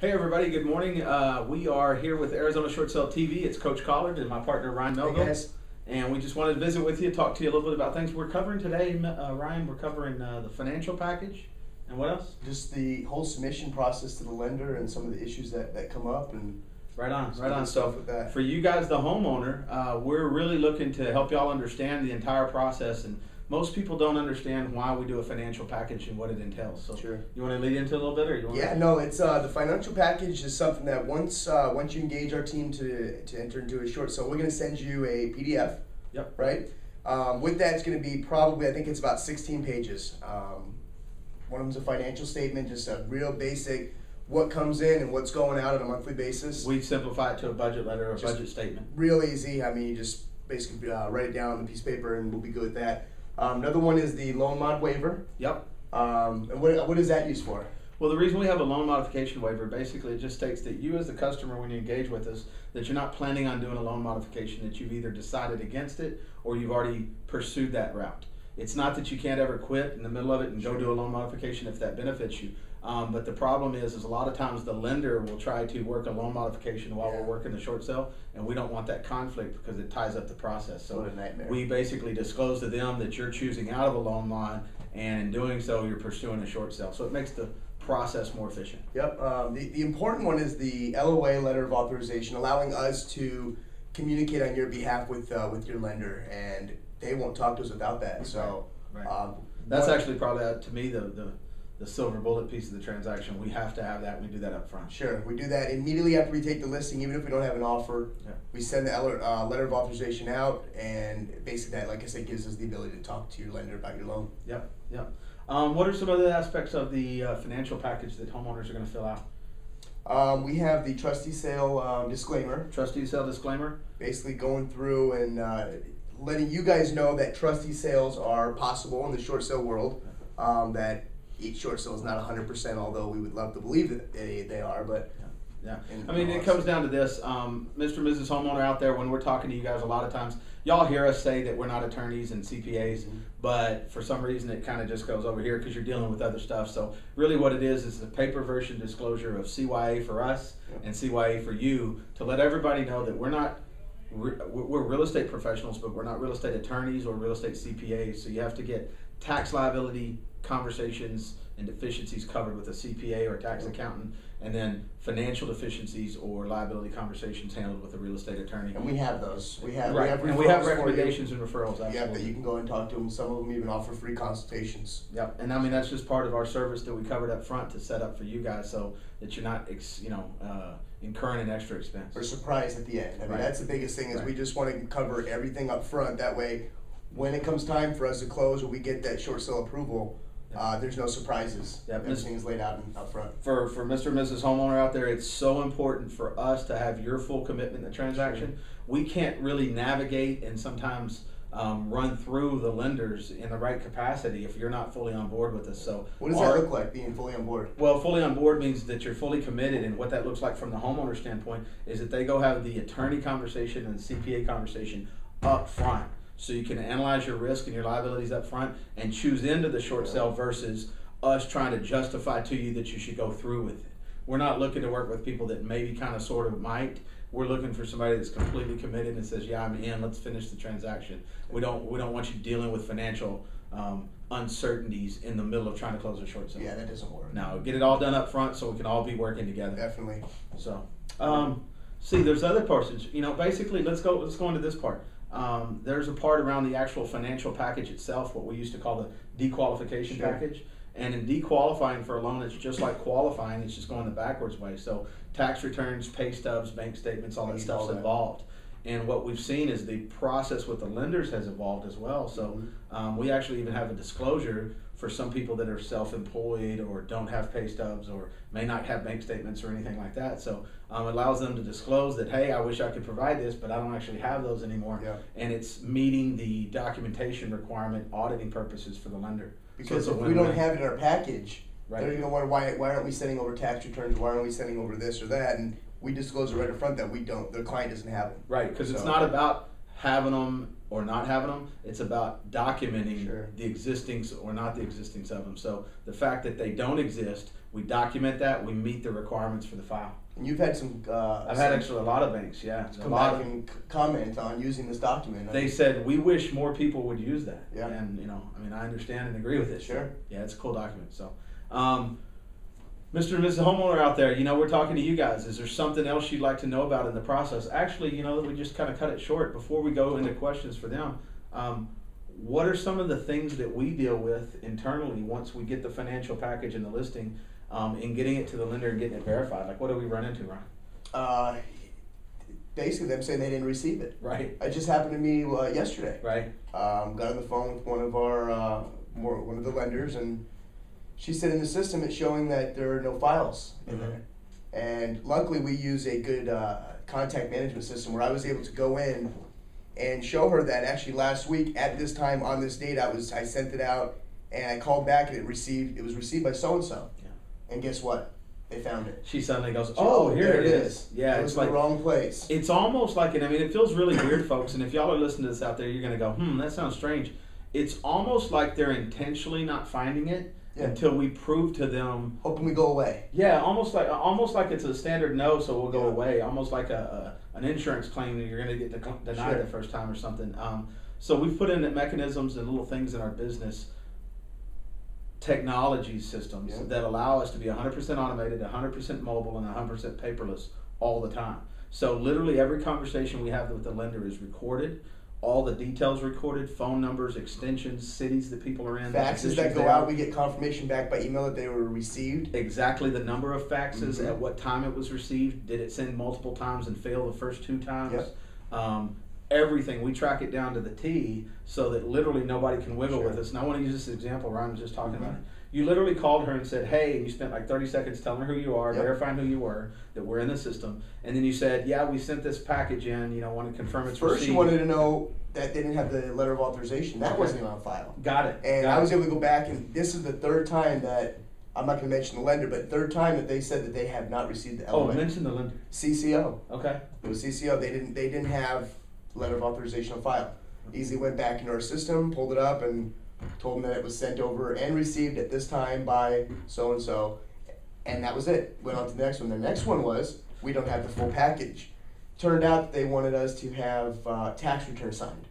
Hey everybody, good morning. We are here with Arizona Short Sale TV. It's Coach Collard and my partner Ryan Melville. Hey guys. And we just wanted to visit with you, talk to you a little bit about things we're covering today. Ryan, we're covering the financial package. And what else? Just the whole submission process to the lender and some of the issues that come up and Right on. stuff with that. For you guys, the homeowner, we're really looking to help y'all understand the entire process. And most people don't understand why we do a financial package and what it entails. So Sure. You want to lead into it a little bit, or you want? Yeah, no, it's the financial package is something that once you engage our team to enter into a short, so we're going to send you a PDF. Yep. Right. With that, it's going to be probably, I think it's about 16 pages. One of them's a financial statement, just a real basic what comes in and what's going out on a monthly basis. We simplify it to a budget letter or a Just budget statement. Real easy. I mean, you just basically write it down on a piece of paper and we'll be good with that. Another one is the loan mod waiver. Yep. And what is that used for? Well, the reason we have a loan modification waiver, basically it just states that you as the customer, when you engage with us, that you're not planning on doing a loan modification, that you've either decided against it or you've already pursued that route. It's not that you can't ever quit in the middle of it and go do a loan modification if that benefits you. But the problem is a lot of times the lender will try to work a loan modification while we're working the short sale, and we don't want that conflict because it ties up the process. So what a nightmare. We basically disclose to them that you're choosing out of a loan line, and in doing so you're pursuing a short sale. So it makes the process more efficient. Yep. The important one is the LOA, letter of authorization, allowing us to communicate on your behalf with your lender, and they won't talk to us without that. So right. That's actually probably to me the silver bullet piece of the transaction. We have to have that. We do that up front. Sure, we do that immediately after we take the listing, even if we don't have an offer. Yeah. We send the letter of authorization out, and basically that, like I said, gives us the ability to talk to your lender about your loan. Yep, yep. What are some other aspects of the financial package that homeowners are going to fill out? We have the trustee sale disclaimer. Trustee sale disclaimer. Basically going through and letting you guys know that trustee sales are possible in the short sale world. That each short sale is not 100%, although we would love to believe that they are. But yeah, I mean, it comes down to this, Mr. and Mrs. Homeowner out there, when we're talking to you guys a lot of times, y'all hear us say that we're not attorneys and CPAs, but for some reason it kind of just goes over here because you're dealing with other stuff. So really what it is a paper version disclosure of CYA for us and CYA for you, to let everybody know that we're real estate professionals, but we're not real estate attorneys or real estate CPAs. So you have to get tax liability conversations and deficiencies covered with a CPA or a tax accountant, and then financial deficiencies or liability conversations handled with a real estate attorney. And we have those. We have and we have recommendations and referrals. Absolutely. Yeah, that you can go and talk to them. Some of them even offer free consultations. Yep, and I mean that's just part of our service that we covered up front to set up for you guys, so that you're not, incurring an extra expense. Or surprised at the end. I mean, that's the biggest thing is we just want to cover everything up front. That way, when it comes time for us to close or we get that short sale approval, there's no surprises. Everything is laid out up front. For Mr. and Mrs. Homeowner out there, it's so important for us to have your full commitment in the transaction. Sure. We can't really navigate and sometimes run through the lenders in the right capacity if you're not fully on board with us. So what does that look like, being fully on board? Well, fully on board means that you're fully committed, and what that looks like from the homeowner standpoint is that they go have the attorney conversation and the CPA conversation up front. So you can analyze your risk and your liabilities up front and choose into the short sale versus us trying to justify to you that you should go through with it. We're not looking to work with people that maybe kind of sort of might. We're looking for somebody that's completely committed and says, yeah, I'm in, let's finish the transaction. We don't want you dealing with financial uncertainties in the middle of trying to close a short sale. Yeah, that doesn't work. No, get it all done up front so we can all be working together. Definitely. So, see, there's other portions. Basically, let's go into this part. There's a part around the actual financial package itself, what we used to call the dequalification package. And in dequalifying for a loan, it's just like qualifying, it's just going the backwards way. So tax returns, pay stubs, bank statements, all that stuff's involved. And what we've seen is the process with the lenders has evolved as well. So we actually even have a disclosure for some people that are self-employed or don't have pay stubs or may not have bank statements or anything like that. So it allows them to disclose that, hey, I wish I could provide this, but I don't actually have those anymore. Yeah. And it's meeting the documentation requirement, auditing purposes for the lender. Because so if we don't have it in our package, they're going to wonder why aren't we sending over tax returns? Why aren't we sending over this or that? And we disclose it right up front that the client doesn't have them. Right, because it's not about having them or not having them. It's about documenting the existence or not the existence of them. So the fact that they don't exist We document that. We meet the requirements for the file. And you've had some. I've had actually a lot of banks, yeah. Come back and comment on using this document. They said, we wish more people would use that. Yeah. And, I mean, I understand and agree with it. Sure. Yeah, it's a cool document. So, Mr. and Mrs. Homeowner out there, we're talking to you guys. Is there something else you'd like to know about in the process? Actually, we just kind of cut it short before we go into questions for them. What are some of the things that we deal with internally once we get the financial package and the listing, and getting it to the lender and getting it verified? Like, what do we run into, Ryan? Basically, them saying they didn't receive it. Right. It just happened to me yesterday. Right. Got on the phone with one of the lenders, and she said in the system it's showing that there are no files in there. And luckily, we use a good contact management system where I was able to go in and show her that actually last week at this time on this date I sent it out, and I called back and it was received by so and so. And guess what? They found it. She suddenly goes, "Oh, here it is." Yeah, it was in the wrong place. It's almost like it feels really weird, folks. And if y'all are listening to this out there, you're gonna go, that sounds strange. It's almost like they're intentionally not finding it until we prove to them. Hoping we go away. Yeah, almost like it's a standard no, so we'll go away. Almost like an insurance claim that you're gonna get denied the first time or something. So we've put in the mechanisms and little things in our business technology systems that allow us to be 100% automated, 100% mobile, and 100% paperless all the time. So literally every conversation we have with the lender is recorded, all the details recorded, phone numbers, extensions, cities that people are in. Faxes that go out, we get confirmation back by email that they were received. Exactly the number of faxes, at what time it was received, did it send multiple times and fail the first 2 times? Everything, we track it down to the T so that literally nobody can wiggle with us. And I want to use this example Ryan was just talking about it. You literally called her and said, hey, and you spent like 30 seconds telling her who you are, verifying who you were, that we're in the system. And then you said, yeah, we sent this package in, want to confirm it's received. First you wanted to know that they didn't have the letter of authorization. That wasn't even on file. Got it. And I was able to go back, and this is the 3rd time that, I'm not going to mention the lender, but 3rd time that they said that they have not received the LOA. Oh, mention the lender. CCO. Okay. It was CCO. They didn't have letter of authorization on file. Easily went back into our system, pulled it up, and told them that it was sent over and received at this time by so and so, and that was it. Went on to the next one. The next one was, we don't have the full package. Turned out that they wanted us to have tax return signed.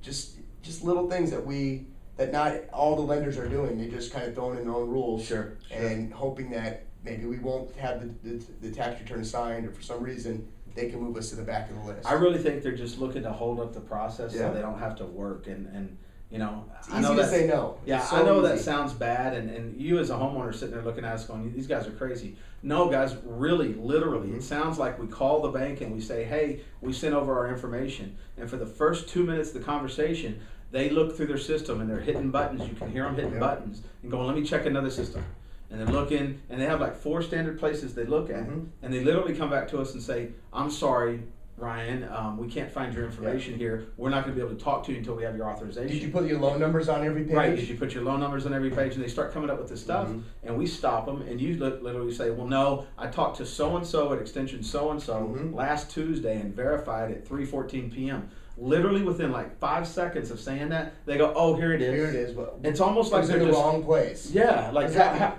Just little things that not all the lenders are doing. They just kind of throwing in their own rules, and hoping that maybe we won't have the tax return signed, or for some reason they can move us to the back of the list. I really think they're just looking to hold up the process so they don't have to work. And it's easy to say no. Yeah, so I know easy. that sounds bad, and you as a homeowner sitting there looking at us going, these guys are crazy. No, guys, really, literally, it sounds like we call the bank and we say, hey, we sent over our information. And for the first 2 minutes of the conversation, they look through their system and they're hitting buttons. You can hear them hitting buttons and going, let me check another system. And they're looking, and they have like 4 standard places they look at, and they literally come back to us and say, I'm sorry, Ryan, we can't find your information here. We're not going to be able to talk to you until we have your authorization. Did you put your loan numbers on every page? Right, did you put your loan numbers on every page? And they start coming up with this stuff, and we stop them, and you literally say, well, no, I talked to so-and-so at extension so-and-so last Tuesday and verified at 3:14 p.m. Literally within like 5 seconds of saying that, they go, oh, here it is. Here it is. Well, it's almost like they're in the wrong place. Yeah, like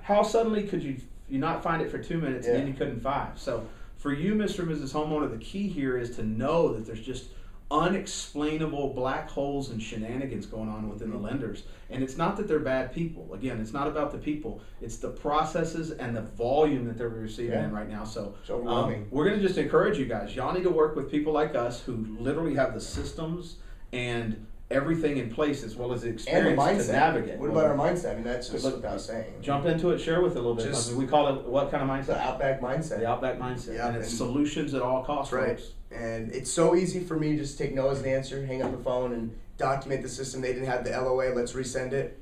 how suddenly could you not find it for 2 minutes and then you couldn't 5? So for you, Mr. and Mrs. Homeowner, the key here is to know that there's just unexplainable black holes and shenanigans going on within the lenders. And it's not that they're bad people. Again, it's not about the people. It's the processes and the volume that they're receiving in right now. So we're going to just encourage you guys. Y'all need to work with people like us who literally have the systems and everything in place, as well as the experience to navigate. What about our mindset? I mean, that's just without saying. Jump into it, share with it a little bit. We call it what kind of mindset? The Outback mindset. The Outback mindset. Yeah, and it's solutions at all costs, folks. And it's so easy for me to just take no as an answer, hang up the phone, and document the system. They didn't have the LOA, let's resend it.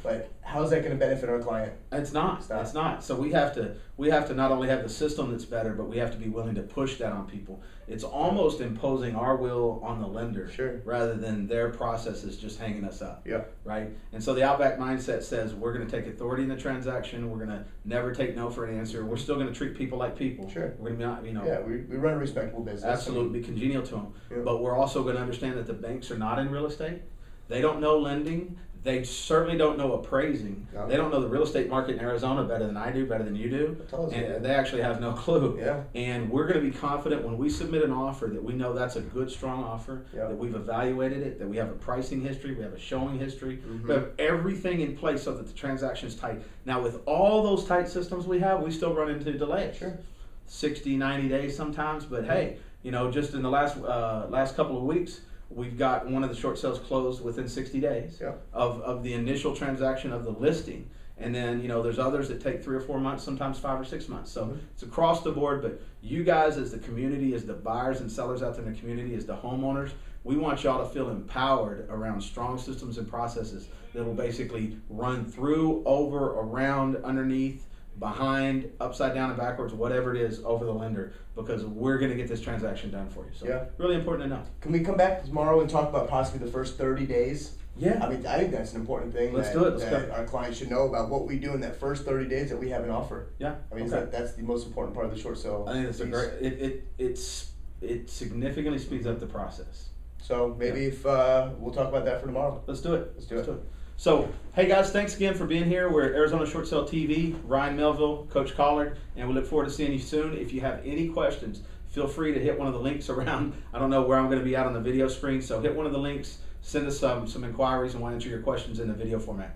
But how's that going to benefit our client? It's not. It's not. So we have to not only have the system that's better, but we have to be willing to push that on people. It's almost imposing our will on the lender, rather than their processes just hanging us up. Yeah. Right. And so the Outback mindset says we're going to take authority in the transaction. We're going to never take no for an answer. We're still going to treat people like people. Sure. We're going to be not, Yeah, we run a respectable business. Absolutely, be congenial to them. Yeah. But we're also going to understand that the banks are not in real estate. They don't know lending. They certainly don't know appraising. No. They don't know the real estate market in Arizona better than I do, better than you do. And they actually have no clue. Yeah. And we're going to be confident when we submit an offer that we know that's a good, strong offer, that we've evaluated it, that we have a pricing history, we have a showing history, we have everything in place so that the transaction is tight. Now, with all those tight systems we have, we still run into delays. 60, 90 days sometimes, but hey, you know, just in the last couple of weeks, we've got one of the short sales closed within 60 days of the initial transaction of the listing. And then, you know, there's others that take 3 or 4 months, sometimes 5 or 6 months. So it's across the board, but you guys as the community, as the buyers and sellers out there in the community, as the homeowners, we want y'all to feel empowered around strong systems and processes that will basically run through, over, around, underneath, behind, upside down and backwards, whatever it is, over the lender, because we're going to get this transaction done for you. So really important to know. Can we come back tomorrow and talk about possibly the first 30 days? Yeah. I mean, I think that's an important thing. Let's do it. Let's go. Our clients should know about what we do in that first 30 days that we have an offer. Yeah. I mean, that's the most important part of the short sale. I think it's a great. It significantly speeds up the process. So maybe if we'll talk about that for tomorrow. Let's do it. Let's do it. So, hey guys, thanks again for being here. We're at Arizona Short Sale TV, Ryan Melville, Coach Collard, and we look forward to seeing you soon. If you have any questions, feel free to hit one of the links around. I don't know where I'm going to be out on the video screen, so hit one of the links, send us some inquiries, and we'll answer your questions in the video format.